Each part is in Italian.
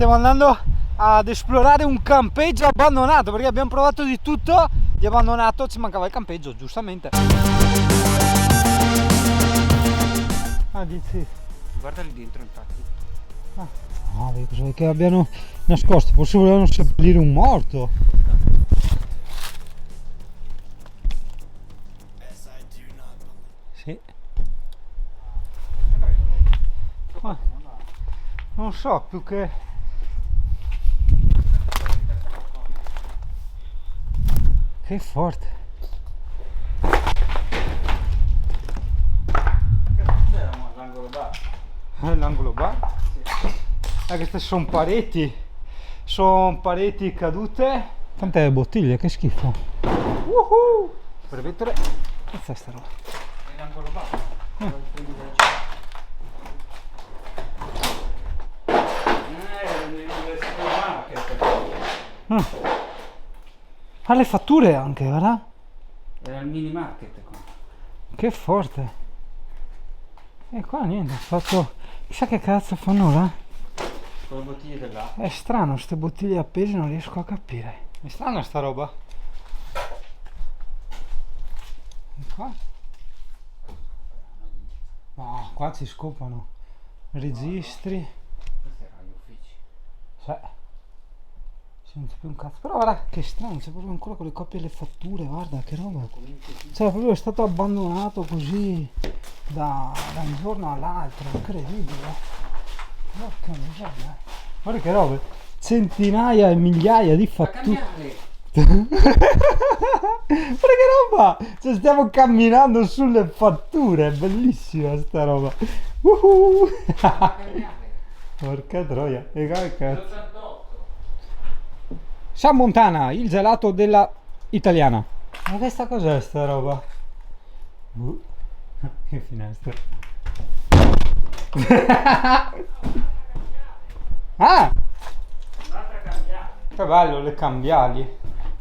stiamo andando ad esplorare un campeggio abbandonato, perché abbiamo provato di tutto di abbandonato, ci mancava il campeggio, giustamente. Ah, dici? Guarda lì dentro, infatti. No, cosa vuoi che abbiano nascosto? Forse volevano seppellire un morto. Sì. Ma non so, più che... Che forte. C'era l'angolo bar. L'angolo bar? Sì. Queste sono pareti cadute. Tante bottiglie, che schifo. Per mettere... Che è sta roba? È l'angolo bar. Ha le fatture anche, guarda? Era il mini market qua. Che forte. E qua niente, ho fatto... Chissà che cazzo fanno là? Con le bottiglie dell'acqua. È strano, queste bottiglie appese non riesco a capire. È strana sta roba. E qua? No, qua si scopano registri. Questi erano gli uffici. Sì. Non c'è più un cazzo. Però guarda che strano, c'è proprio ancora con le copie e le fatture, guarda che roba. Cioè proprio è stato abbandonato così da un giorno all'altro, incredibile. Porca miseria. Guarda che robe, centinaia e migliaia di fatture. Guarda che roba! Cioè stiamo camminando sulle fatture, è bellissima sta roba. Porca troia, e che cazzo. San Montana, il gelato della italiana. Ma questa cos'è sta roba? Che finestra. Ah! Che bello le cambiali.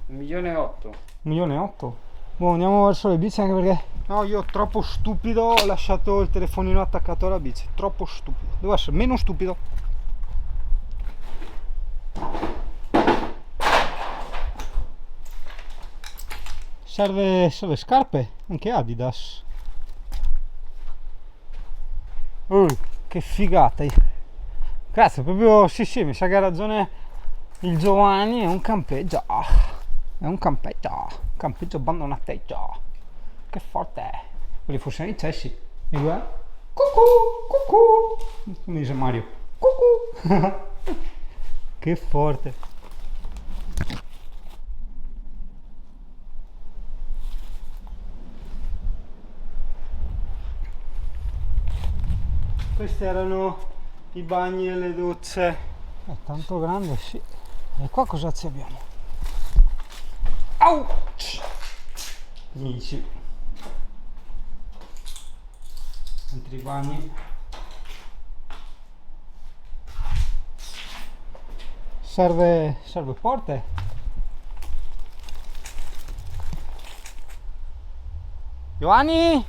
1,8 milioni. 1.800.000. Boh, andiamo verso le bici anche perché... No, io troppo stupido ho lasciato il telefonino attaccato alla bici. Troppo stupido. Devo essere meno stupido. Serve scarpe, anche Adidas. Che figata. Cazzo, proprio sì, mi sa che ha ragione il Giovanni, è un campeggio. È un campeggio abbandonateggio. Che forte è. Quelli fossero i cessi. E guarda. Cucù. Come dice Mario. Cucù. Che forte. Questi erano i bagni e le docce. È tanto grande, sì. E qua cosa ci abbiamo? Ouch! Amici. Altri bagni. Serve porte? Giovanni?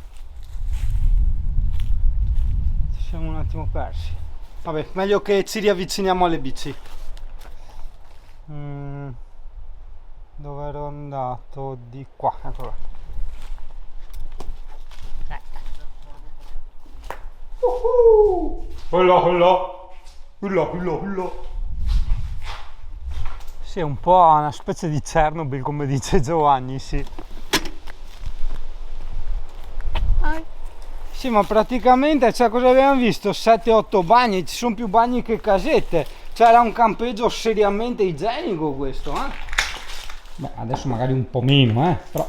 Ci siamo un attimo persi. Vabbè, meglio che ci riavviciniamo alle bici. Dove ero andato? Di qua, eccolo. Ullo. Sì, è un po' una specie di Chernobyl, come dice Giovanni, sì. Sì, ma praticamente, cioè, cosa abbiamo visto? 7-8 bagni, ci sono più bagni che casette. Cioè, era un campeggio seriamente igienico questo, eh? Beh, adesso magari un po' meno, però.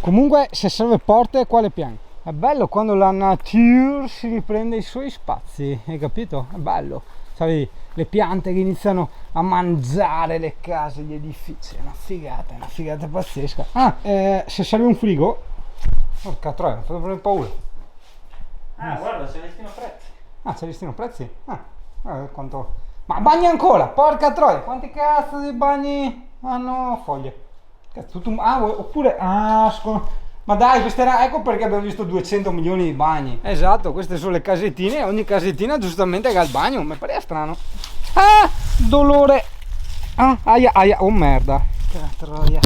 Comunque, se serve porte, quale piano? È bello quando la nature si riprende i suoi spazi, hai capito? È bello. Sai, le piante che iniziano a mangiare le case, gli edifici, è una figata pazzesca. Se serve un frigo, porca troia, mi fa prendere paura. Guarda, c'è listino prezzi. C'è listino prezzi? Guarda quanto... Ma bagni ancora, porca troia, quanti cazzo di bagni hanno foglie? Cazzo, tutto oppure... Ma dai, questa era... Ecco perché abbiamo visto 200 milioni di bagni. Esatto, queste sono le casettine e ogni casettina giustamente ha il bagno, mi pare strano. dolore. Ah, aia, aia, oh merda. Che troia.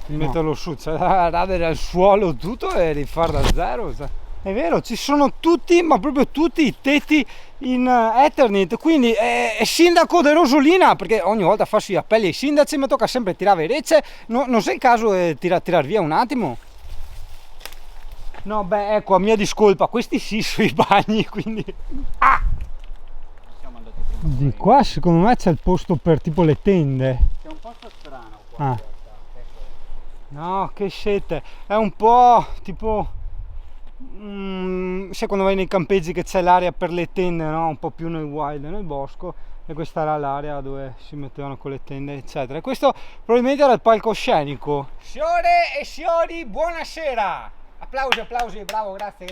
Rimetterlo su, cioè da radere al suolo tutto e rifare da zero. Cioè. È vero, ci sono tutti, ma proprio tutti i tetti in Eternit, quindi è sindaco di Rosolina, perché ogni volta faccio gli appelli ai sindaci, mi tocca sempre tirare verecce, non sei il caso di tirar via un attimo? No, beh, ecco, a mia discolpa, questi sì sui bagni, quindi... Ah! Siamo andati prima. Di qua secondo me c'è il posto per tipo le tende. C'è un posto strano qua. Ah. In realtà. No, che scelte, è un po' tipo... sai quando vai nei campeggi che c'è l'area per le tende, no? Un po' più nel wild, nel bosco, e questa era l'area dove si mettevano con le tende eccetera, e questo probabilmente era il palcoscenico. Signore e signori, buonasera, applausi, bravo, grazie.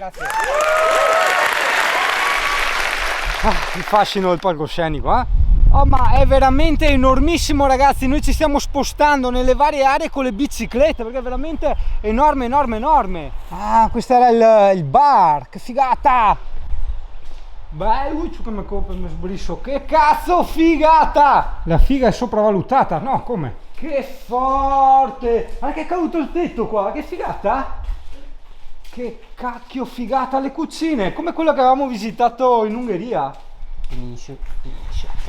Il fascino del palcoscenico, eh? Oh, ma è veramente enormissimo, ragazzi. Noi ci stiamo spostando nelle varie aree con le biciclette perché è veramente enorme. Ah, questo era il bar, che figata! Bello, come copre mi sbrisso. Che cazzo figata! La figa è sopravvalutata, no? Come? Che forte! Guarda che è caduto il tetto qua, che figata! Che cacchio figata, le cucine, come quello che avevamo visitato in Ungheria. Finisce.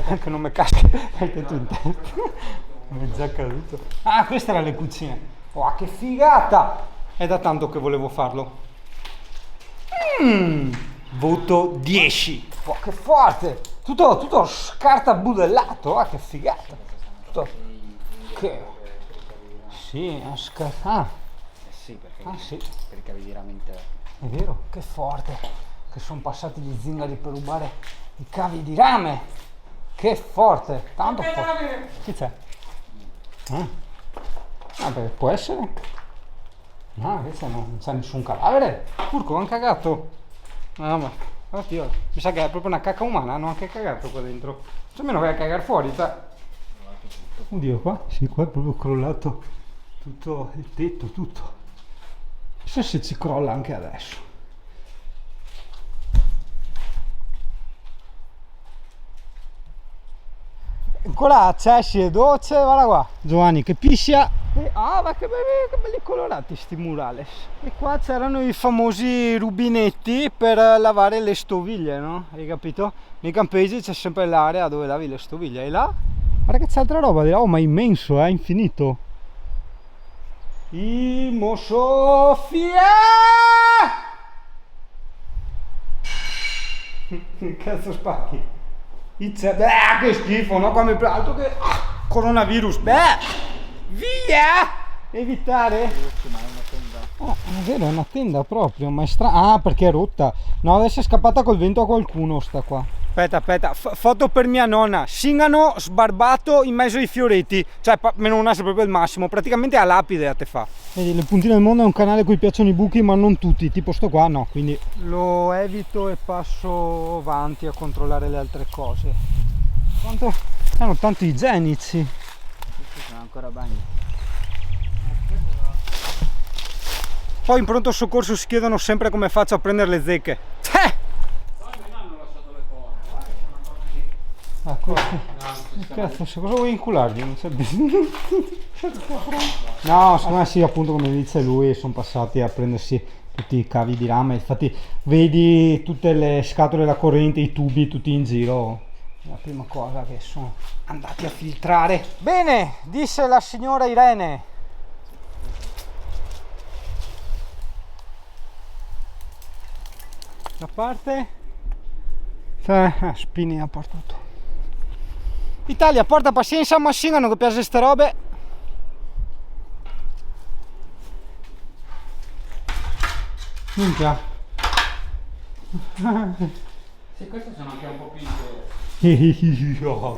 Anche non mi casca il tetto in testa. Mi è già caduto. Ah, queste erano le cucine. Oh, che figata! È da tanto che volevo farlo. Voto 10. Oh, che forte! Tutto scartabudellato, ah, che figata! Tutto. Che. Sì, Sì, perché sì. per i cavi di rame interni. È vero, che forte. Che sono passati gli zingari per rubare i cavi di rame. Che forte, tanto forte. Chi c'è? Ah, beh, può essere? No, invece non c'è nessun cadavere. Urco, hanno cagato. Ah, ma oddio, mi sa che è proprio una cacca umana, hanno anche cagato qua dentro. Cioè, almeno vai a cagare fuori, cioè. Oddio, qua? Sì, qua è proprio crollato tutto il tetto, tutto. Chissà se ci crolla anche adesso. Ancora accessi e docce, guarda qua Giovanni che piscia. Ma che belli colorati sti murales. E qua c'erano i famosi rubinetti per lavare le stoviglie, no? Hai capito? Nei campeggi c'è sempre l'area dove lavi le stoviglie. E là, guarda che c'è altra roba di là. Oh, ma è immenso, è infinito. Imo Sofia! Che cazzo spacchi? Beh, che schifo, no? Come altro che coronavirus. Beh, via! Evitare. Oh, è vero, è una tenda proprio, ma è strana. Ah, perché è rotta. No, adesso è scappata col vento a qualcuno sta qua. Aspetta, foto per mia nonna. Singano sbarbato in mezzo ai fioretti. Cioè, mia nonna è proprio il massimo. Praticamente a lapide a te fa. Vedi, Le Puntine del Mondo è un canale a cui piacciono i buchi, ma non tutti. Tipo sto qua, no. Quindi lo evito e passo avanti a controllare le altre cose. Quanto erano tanto igienici. Questi sono ancora bagni. Poi in pronto soccorso si chiedono sempre come faccio a prendere le zecche. Ecco, cazzo, cosa vuoi inculargli? Non c'è bisogno. No, secondo me sì, appunto come dice lui, sono passati a prendersi tutti i cavi di rame. Infatti vedi tutte le scatole da corrente, i tubi tutti in giro. La prima cosa che sono andati a filtrare. Bene, disse la signora Irene. Da parte spini ha portato. Italia, porta pazienza, ma singano che piace ste robe. Minchia. Sì, queste sono anche un po'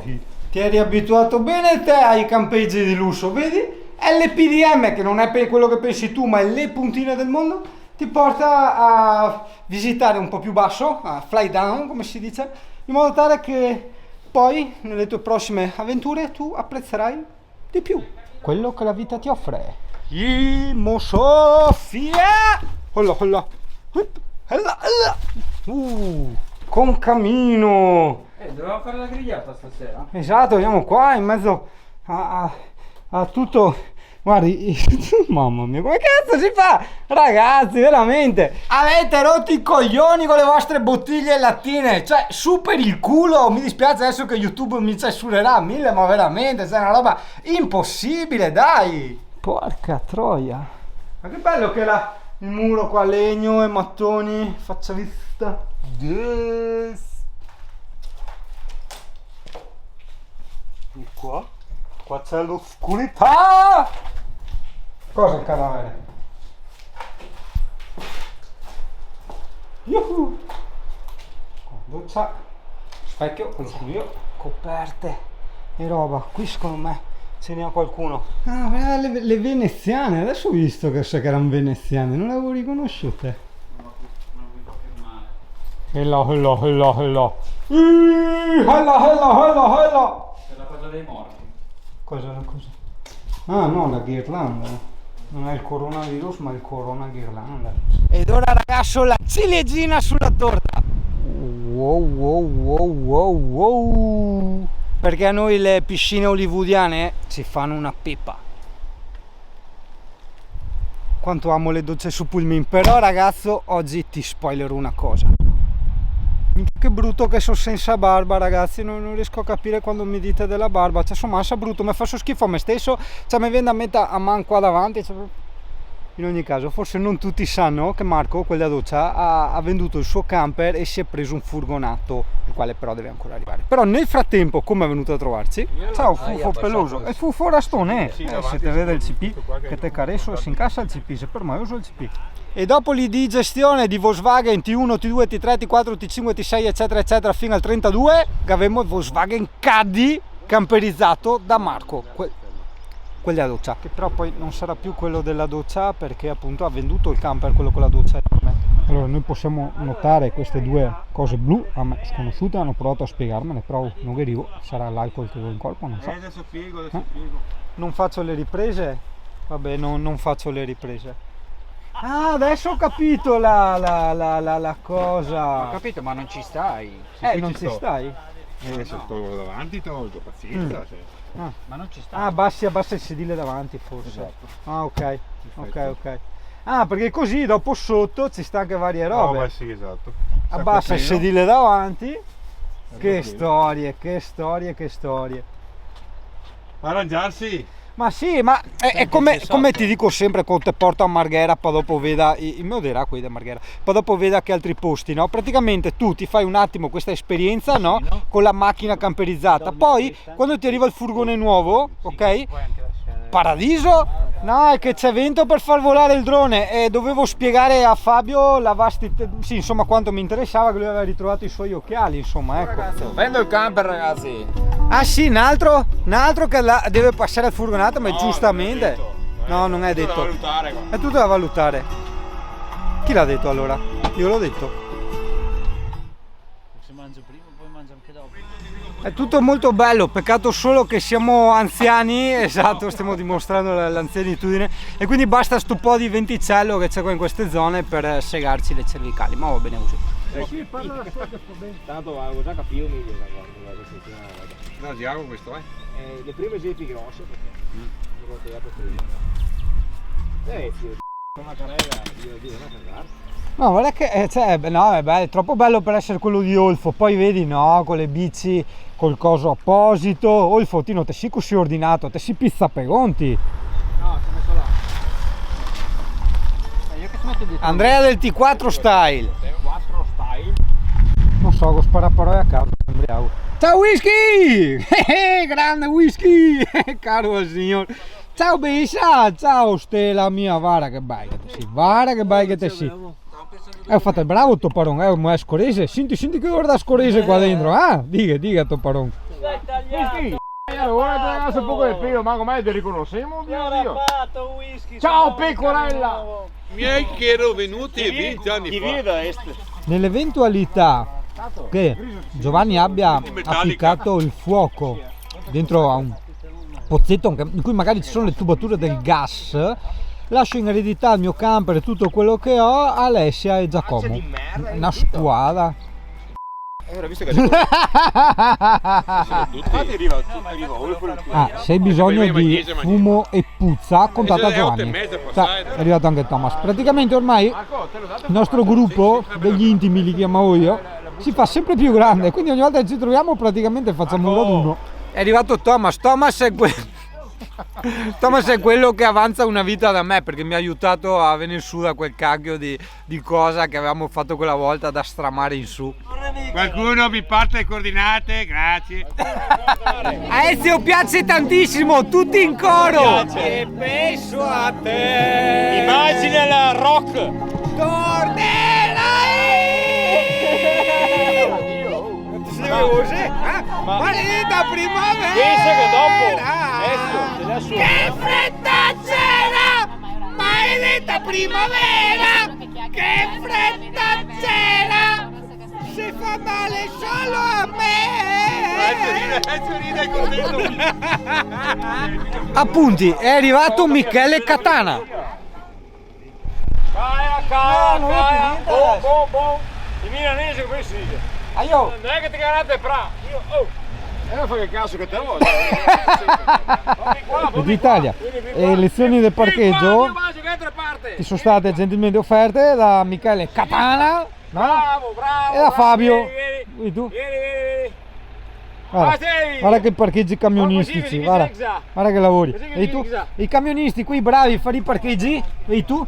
più. Ti eri abituato bene te ai campeggi di lusso, vedi? LPDM, che non è per quello che pensi tu, ma è le puntine del mondo, ti porta a visitare un po' più basso, a fly down, come si dice, in modo tale che poi nelle tue prossime avventure tu apprezzerai di più quello che la vita ti offre. Imo Sofia! Holla. Con camino! Dovevamo fare la grigliata stasera. Esatto, siamo qua in mezzo a tutto. Guardi, mamma mia, come cazzo si fa? Ragazzi, veramente, avete rotto i coglioni con le vostre bottiglie lattine. Cioè, su per il culo. Mi dispiace adesso che YouTube mi censurerà 1000, ma veramente, è una roba impossibile, dai. Porca troia. Ma che bello che il muro qua, legno e mattoni, faccia vista. Yes. Qua c'è l'oscurità. Cosa il cadavere? Yuhu. Doccia, specchio, consiglio, coperte e roba. Qui secondo me ce n'è qualcuno. Ah, le veneziane, adesso ho visto che erano veneziane, non le avevo riconosciute. Hello. Hello. Per la cosa dei morti. Cosa? Ah no, la ghirlanda. Non è il coronavirus, ma il corona ghirlanda. Ed ora ragazzo, la ciliegina sulla torta. Wow. Perché a noi le piscine hollywoodiane ci fanno una pipa. Quanto amo le docce su Pulmin. Però ragazzo, oggi ti spoilerò una cosa. Che brutto che sono senza barba, ragazzi, non riesco a capire quando mi dite della barba, cioè sono massa brutto, mi faccio schifo a me stesso, cioè mi viene da mettere a mano qua davanti, cioè... In ogni caso, forse non tutti sanno che Marco, quella doccia, ha venduto il suo camper e si è preso un furgonato, il quale però deve ancora arrivare. Però nel frattempo, come è venuto a trovarci? Ciao Fufo peloso, è Fufo Rastone, se te vede il CP, che te caresso si incassa il CP, se per me uso il CP. E dopo l'indigestione di Volkswagen T1, T2, T3, T4, T5, T6 eccetera eccetera fino al 32 che avevamo il Volkswagen Caddy camperizzato da Marco, quella doccia, che però poi non sarà più quello della doccia perché appunto ha venduto il camper, quello con la doccia. Allora noi possiamo notare queste due cose blu a me sconosciute, hanno provato a spiegarmene, però non arrivo, sarà l'alcol che ho in corpo, non so. Adesso spiego. Non faccio le riprese? Vabbè, non faccio le riprese. Ah, adesso ho capito la cosa. Ho capito, ma non ci stai. Non ci stai? Se tolgo davanti, tolgo, pazienza. Ma non ci stai. Ah, abbassa il sedile davanti forse. Esatto. Ah, ok. Ah, perché così dopo sotto ci sta anche varie robe. No, sì, esatto. Abbassa il sedile davanti. Che storie. Arrangiarsi. Ma sì, ma è come ti dico sempre quando ti porto a Marghera, poi dopo veda, il mio dirà qui da Marghera, poi dopo veda che altri posti, no? Praticamente tu ti fai un attimo questa esperienza, no? Con la macchina camperizzata, poi quando ti arriva il furgone nuovo, ok? Paradiso? No, è che c'è vento per far volare il drone e dovevo spiegare a Fabio la vastità, sì, insomma, quanto mi interessava, che lui aveva ritrovato i suoi occhiali, insomma, ecco. Vendo il camper, ragazzi. Ah sì, un altro che deve passare al furgonato, ma giustamente. No, non è detto. È tutto da valutare. Chi l'ha detto allora? Io l'ho detto. Se mangio prima, poi mangio anche dopo. È tutto molto bello, peccato solo che siamo anziani, esatto, stiamo dimostrando l'anzianitudine e quindi basta sto po' di venticello che c'è qua in queste zone per segarci le cervicali, ma va bene così. Tanto avevo già capito meglio No, Giacomo questo è. le prime siepi grosse perché l'ho tagliato prima. Sì, una carrera, io dico una carrara. No, guarda che no, è troppo bello per essere quello di Olfo, poi vedi no, con le bici, col coso apposito. Olfo, Tino, te si così ordinato, te si pizza pegonti. No, si è messo là. Io che ci metto dietro? Andrea del T4 style. 4 style. Non so, spara parole a caso, sembriamo. Ciao whisky! Grande whisky! Caro al signor. Ciao Bisa, ciao Stella mia, guarda che bei che te si, guarda che bei che te si. Ho fatto il bravo Toparon, è scorese, senti che guarda scorese qua dentro, diga Toparon. Ora te ragazzi un poco di pelo, ma come ti riconosciamo? Ciao pecorella! Miei che ero venuti 20 anni fa. Nell'eventualità che Giovanni abbia appiccato il fuoco dentro a un pozzetto in cui magari ci sono le tubature del gas, lascio in eredità il mio camper e tutto quello che ho a Alessia e Giacomo, una squadra. L'ho visto che arriva. Infatti arriva Olfo. Ah, se hai bisogno di fumo e puzza, contatta Giovanni. Cioè, è arrivato anche Thomas. Praticamente ormai il nostro gruppo degli intimi, li chiamavo io, si fa sempre più grande, quindi ogni volta che ci troviamo praticamente facciamo un raduno. È arrivato Thomas. Thomas è quello che avanza una vita da me, perché mi ha aiutato a venire su da quel cacchio di cosa che avevamo fatto quella volta da stramare in su. Qualcuno mi porta le coordinate? Grazie. A Ezio piace tantissimo, tutti in coro. Che penso a te. Immagina la rock. Maledetta primavera. Pensa che dopo Ezio Che fretta c'era! Maledetta primavera! Che fretta c'era! Si fa male solo a me! Appunti, è arrivato Michele Catana. Caia. Bom. In milanese come si dice? Aio! Non è che ti garante fra. Non fai che cazzo che te lo voglio. D'Italia. E lezioni del parcheggio ti sono state gentilmente offerte da Michele Catana, no? Bravo. E da Fabio. Vieni. E tu? Vieni. Guarda che parcheggi camionistici, guarda che lavori. Vedi tu? I camionisti qui bravi a fare i parcheggi, vedi tu?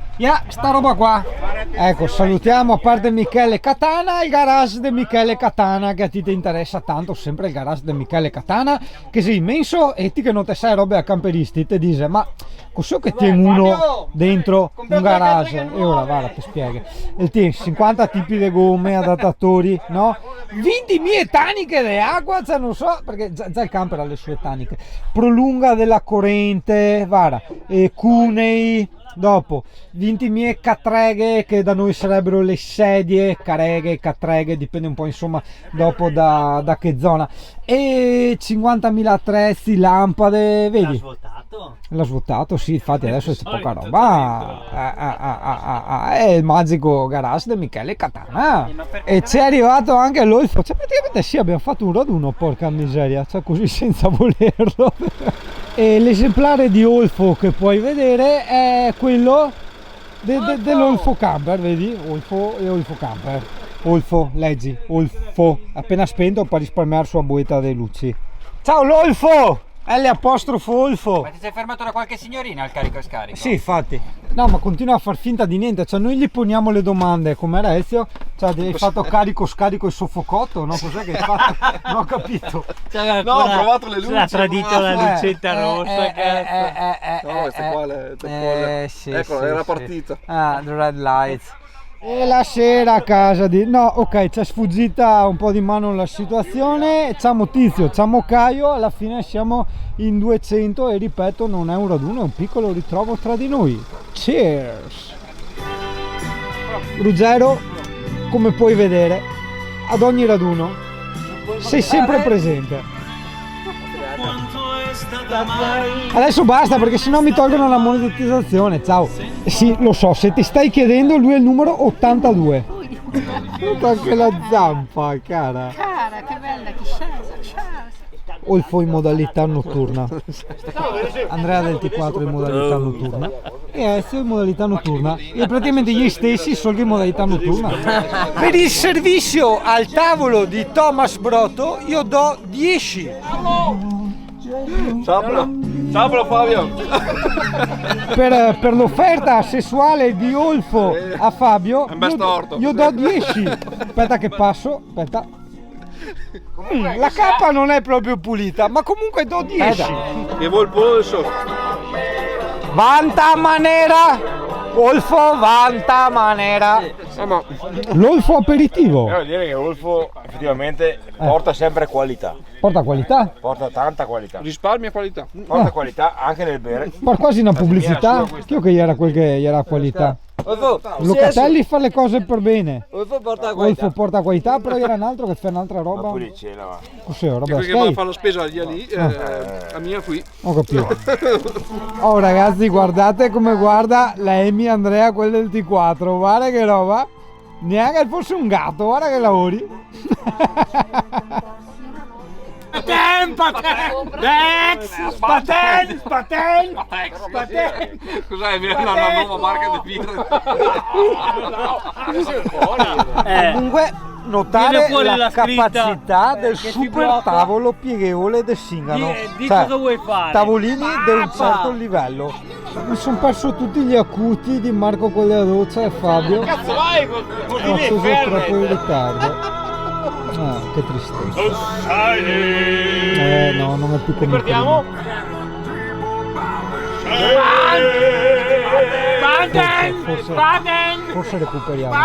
Sta roba qua. Ecco, salutiamo a parte Michele Catana, il garage di Michele Catana, che a ti interessa tanto, sempre il garage di Michele Catana, che sei immenso e ti che non te sai robe a camperisti, ti dice ma cos'è che tiene uno dentro un garage? E ora guarda ti spiega. E tiene 50 tipi di gomme, adattatori, no? 20.000 taniche di acqua, cioè non so, perché già il camper ha le sue taniche. Prolunga della corrente, guarda, cunei, dopo 20.000 catreghe, che da noi sarebbero le sedie, careghe, catreghe, dipende un po' insomma dopo da che zona, e 50.000 attrezzi, lampade, vedi? L'ha svuotato, sì, infatti adesso c'è poca roba. È il magico garage di Michele Catana. E c'è arrivato anche l'Olfo. Cioè praticamente sì, abbiamo fatto un raduno, porca miseria, cioè così senza volerlo. E l'esemplare di Olfo che puoi vedere è quello dell'Olfo Camper, vedi? Olfo e Olfo Camper. Olfo, leggi, Olfo, appena spento per risparmiare sua boetta dei luci. Ciao l'Olfo! L''Olfo. Ma ti sei fermato da qualche signorina al carico e scarico? Sì, infatti. No, ma continua a far finta di niente, cioè noi gli poniamo le domande, com'era Ezio? Cioè hai fatto carico, scarico e soffocotto, no? Cos'è che hai fatto? Non ho capito. No, ho provato le luci. L'ha tradito la lucetta rossa, No, questa qua sì, ecco, sì, era sì. partita. Ah, the red lights. E la sera a casa di... No, ok, c'è sfuggita un po' di mano la situazione. Ciamo Tizio, ciamo Caio, alla fine siamo in 200 e ripeto, non è un raduno, è un piccolo ritrovo tra di noi. Cheers! Ruggero, come puoi vedere, ad ogni raduno sei sempre presente. Adesso basta perché sennò mi tolgono la monetizzazione. Ciao. Sì, lo so, se ti stai chiedendo, lui è il numero 82. Anche la zampa, cara. Cara, che bella, che scelta. Olfo in modalità notturna, Andrea del T4 in modalità notturna e Ezio in modalità notturna, e praticamente gli stessi solo che in modalità notturna. Per il servizio al tavolo di Thomas Broto io do 10. Ciao Fabio. Per l'offerta sessuale di Olfo a Fabio io do 10. Aspetta che passo, aspetta. La cappa non è proprio pulita, ma comunque do 10. Che vuol polso? Vanta manera! Olfo vanta manera! L'Olfo aperitivo Devo dire che Olfo effettivamente porta sempre qualità. porta qualità, Porta tanta qualità. Risparmia qualità. Porta qualità anche nel bere. ma quasi una pubblicità. Io che era quel che era qualità. Locatelli fa le cose per bene. Olfo porta Olfo porta qualità, però era un altro che fa un'altra Ma roba. pure cena va. Cos'è, roba da Perché va a skate? fare la spesa lì, a mia qui. Ho capito. Oh ragazzi, guardate come guarda la Amy Andrea, quella del T4. Guarda che roba. Neanche che fosse un gatto, guarda che lavori. Spaten! Cos'è? Viene una nuova marca di birra. Comunque notare la capacità del super tavolo pieghevole del Singano. Di Cioè, cosa vuoi fare? tavolini di un certo livello. Mi sono perso tutti gli acuti di Marco Quagliaroccia e Fabio. Cazzo vai con Ho acceso troppo in ritardo. Ah, che tristezza. No, non è più come Ricordiamo? Forse recuperiamo.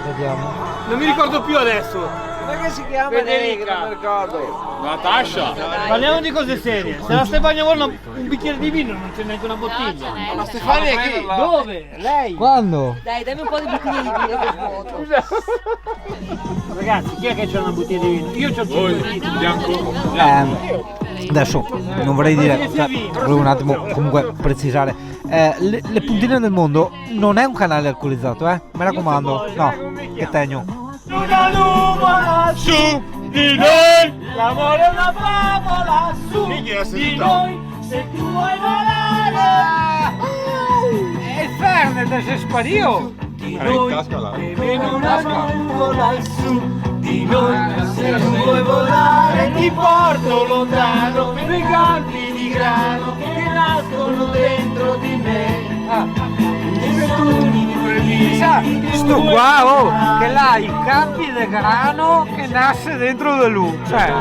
Vediamo. Non mi ricordo più adesso. Perché si chiama Federica? Non mi ricordo. Natascia. Parliamo di cose serie. Se la Stefania vuole un bicchiere di vino non c'è neanche una bottiglia. Ma Stefania è chi? Dove? Lei? Quando? Dai, dammi un po' di bicchiere di vino che vuoto. Ragazzi, chi è che c'ha una bottiglia di vino? Io c'ho il Voi, bianco. Adesso non vorrei dire, volevo un attimo comunque precisare. Le puntine del mondo non è un canale alcolizzato, mi raccomando. No, che tegno. Una nuvola su di noi, l'amore è una favola su di noi, se tu vuoi volare. E il Fernandez si spario. Di noi, viene una nuvola su di noi, se tu vuoi volare ti porto lontano, nei campi di grano che nascono dentro di me. Sto qua, che là i campi di grano che nasce dentro di lui. Cioè,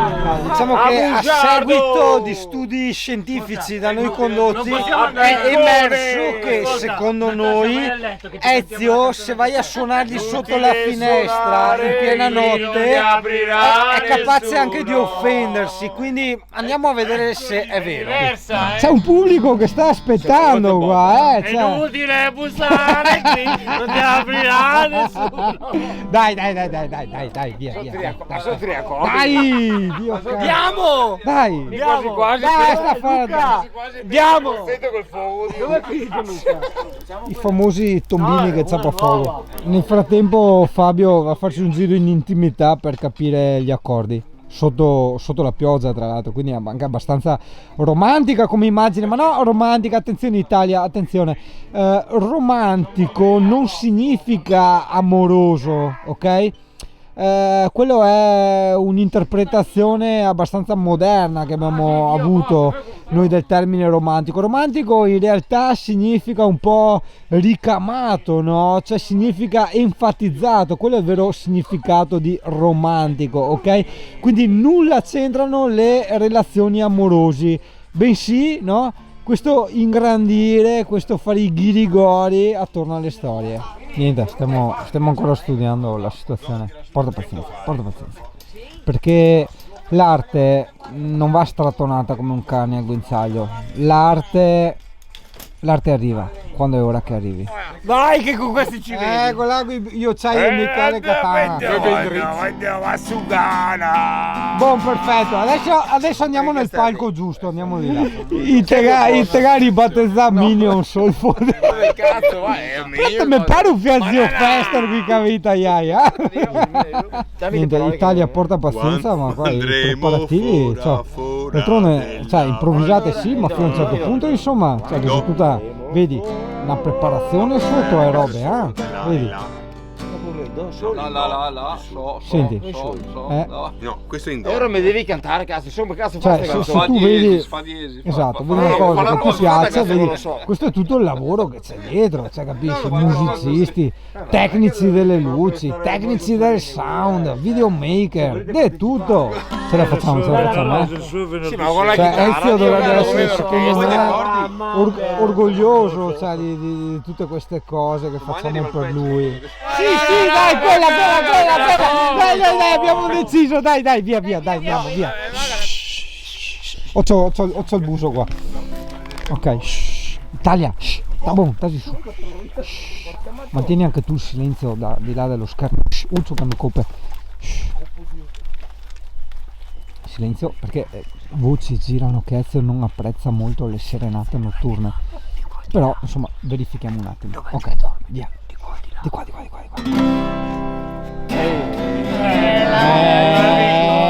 diciamo che a seguito di studi scientifici da noi condotti è emerso che secondo noi Ezio, se vai a suonargli sotto la finestra in piena notte, è capace anche di offendersi. Quindi andiamo a vedere se è vero. C'è un pubblico che sta aspettando qua, È inutile bussare qui, non ti aprirà nessuno. Dai, via. Dai, Dio caro. Andiamo! Dai, Quasi. dai, sta facendo. Andiamo! Sento col fuoco. Dove è finito Luca? I famosi tombini che zappa fuoco. Nel frattempo Fabio va a farci un giro in intimità per capire gli accordi. Sotto la pioggia tra l'altro, quindi è anche abbastanza romantica come immagine, ma no, romantica, attenzione Italia, attenzione, romantico non significa amoroso, ok? Quello è un'interpretazione abbastanza moderna che abbiamo avuto noi del termine romantico. Romantico in realtà significa un po' ricamato, no? Cioè significa enfatizzato, quello è il vero significato di romantico, ok? Quindi nulla c'entrano le relazioni amorosi, bensì, no? Questo ingrandire, questo fare i ghirigori attorno alle storie. Niente, stiamo ancora studiando la situazione. Porta pazienza. Perché l'arte non va strattonata come un cane al guinzaglio. L'arte arriva quando è ora che arrivi. Vai che con questi ci vedi! Eccola qui, io c'hai il Michele Catana. Andiamo a Sugana. Buon, perfetto, adesso andiamo nel palco giusto, andiamo di là. I tegari battezza Minion sul fondo. Dove cazzo vai? È Questo mi pare un fiazzio fester qui che avete iaia. Niente, l'Italia porta pazienza, ma qua i preparativi, d'altronde, improvvisate sì, ma fino a un certo punto insomma, che c'è tutta, vedi, una preparazione sotto e robe, vedi. Senti, No, questo è in E ora mi devi cantare, cazzo, insomma, cazzo fa cioè, queste se tu vedi, fa diesis. esatto, vedi una cosa che ti piace, vedi, questo è tutto il lavoro che c'è dietro, cioè, capisci, musicisti, tecnici delle luci, tecnici del sound, videomaker, è tutto, ce la facciamo, Sì, ma con la cioè, chitarra Ezio dovrebbe essere, dovevano- secondo me, orgoglioso, cioè, di tutte queste cose che facciamo per lui. Sì, dai, quella, dai, abbiamo deciso, dai, via, dai, andiamo, via. C'ho il buso qua. Ok, Italia, sta buono, stai su. Mantieni anche tu il silenzio di là dello schermo. Uccio che mi copre. Silenzio, perché voci girano che Ezio non apprezza molto le serenate notturne. Però insomma verifichiamo un attimo. Ok, via. Di qua.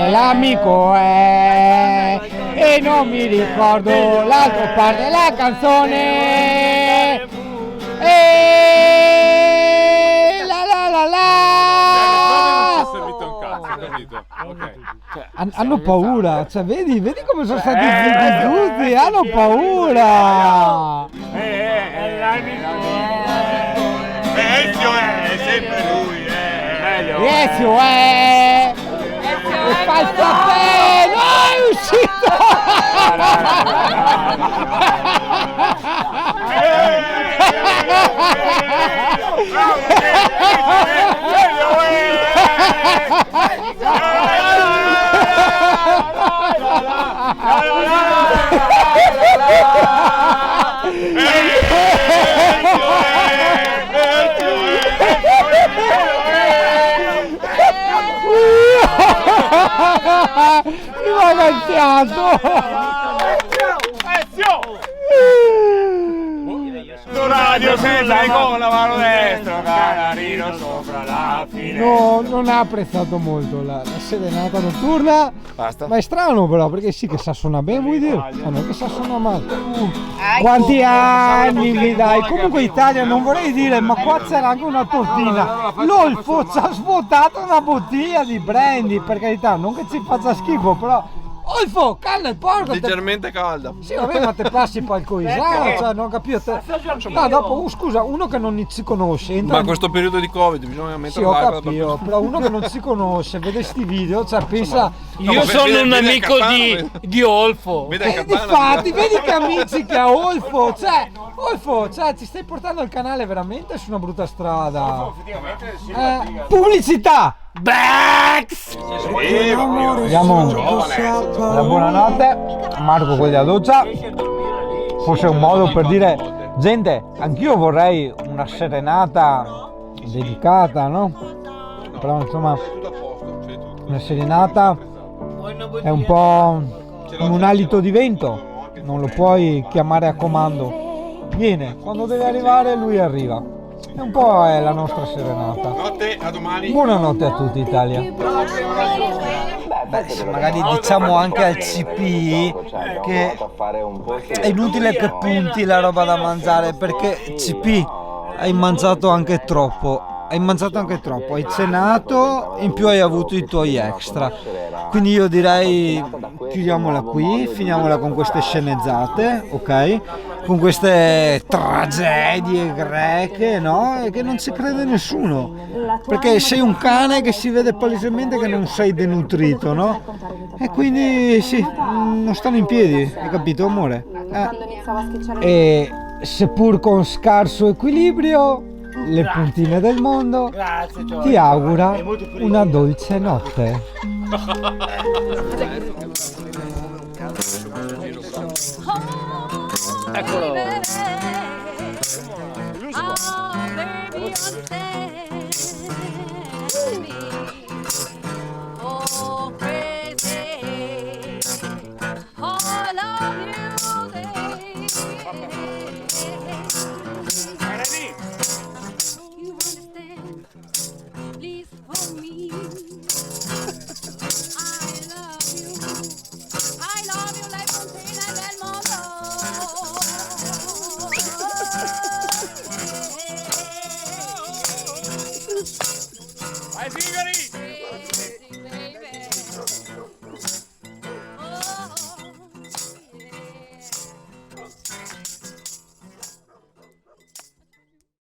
L'amico è e non mi ricordo l'altra parte della canzone. Non è servito un cazzo, capito? Ok. Hanno paura, cioè vedi come sono stati zitti tutti, hanno paura. Ezio è sempre lui, Ezio è e fa il caffè, no, è uscito. Mi va cazziato! Radio senza con la mano destra, canarino sopra la finestra. No, non ha apprezzato molto la serenata notturna. Basta. Ma è strano però, perché sì che sa suonare bene, vuoi dire? Ma non è che sa suonare male. Quanti anni mi dai? Comunque Italia, non vorrei dire, ma qua c'era anche una tortina. L'Olfo ci ha svuotato una bottiglia di brandy, per carità, non che ci faccia schifo, però... Olfo, calma il porco! leggermente calda. Sì, vabbè, ma te passi poi il coisano, cioè, non ho capito te. No, dopo, scusa, uno che non si conosce, entra Ma in- questo periodo di Covid bisogna Sì, mettere ho l'acqua capito, però uno che non si conosce, vede sti video, cioè pensa... Io sono un amico di Olfo. Vede Difatti, vedi che amici che ha Olfo, cioè, ci stai portando il canale veramente su una brutta strada. Pubblicità! Bax! Diamo la buonanotte a Marco quelli a doccia. Forse è un modo per dire, gente, anch'io vorrei una serenata dedicata, no? Però insomma, una serenata è un po' come un alito di vento, non lo puoi chiamare a comando. Viene, quando deve arrivare lui arriva. E un po' è la nostra serenata. Notte, a domani. Buonanotte a tutti Italia. Beh, magari diciamo anche al CP che è inutile che punti la roba da mangiare, perché CP hai mangiato anche troppo. Hai cenato, in più hai avuto i tuoi extra. Quindi io direi chiudiamola qui, finiamola con queste sceneggiate, ok? Con queste tragedie greche, no? E che non ci crede nessuno. Perché sei un cane che si vede palesemente che non sei denutrito, no? E quindi sì, non stanno in piedi, hai capito amore? E seppur con scarso equilibrio, le puntine del mondo ti augura una dolce notte. Eccolo. Vai Zingari!